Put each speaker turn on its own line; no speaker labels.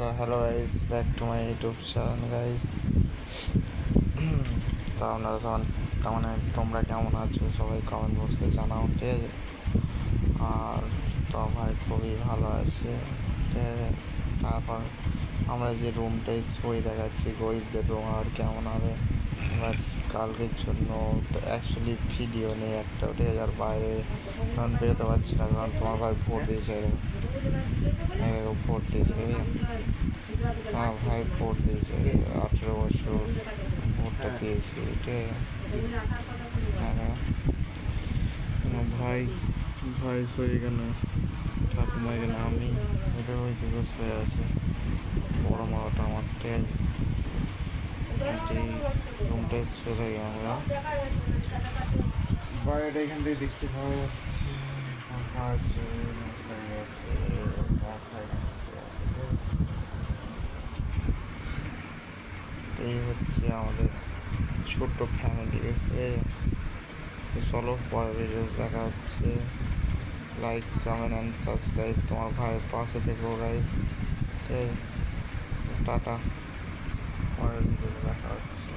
So hello guys, back to my YouTube channel guys. তো আপনারা সবাই তার মানে তোমরা কেমন আছো সবাই কমেন্ট বক্সে জানাও, ঠিক আছে? আর তো ভাই খুবই ভালো আছে, ঠিক আছে। তারপর আমরা যে রুমটাই সই দেখাচ্ছি গরিবদের রুম, আর কেমন হবে আমরা কালকের জন্য তো অ্যাকচুয়ালি ভিডিও নেই একটা, ঠিক আছে। আর বাইরে এখন বেরোতে পারছি না কারণ তোমার ভাই ভোট দিয়েছে, দেখো ভোট দিয়েছে, ঠিক আছে। আমার ভাই ভোট দিয়েছে 18 বছর ভোটটা দিয়েছি, ঠিক আছে। ভাই ভাই শুয়ে এখানে, ঠাকুমা এখানে, আমি এদের ওই দিকে শুয়ে আছে, বড় মাটা আমার, ঠিক আছে। এই রুমটায় শুয়ে থাকি আমরা, বাইরে এখান থেকে দেখতে পাওয়া যাচ্ছে ফাঁকা আছে, মশাই আছে, এই হচ্ছে আমাদের ছোট্ট ফ্যামিলি এসে। চলো পরের ভিডিও দেখা হচ্ছে। লাইক কমেন্ট অ্যান্ড সাবস্ক্রাইব, তোমার ভাইয়ের পাশে থেকো গাইস, ঠিক আছে। টাটা, পরের ভিডিও দেখা হচ্ছে।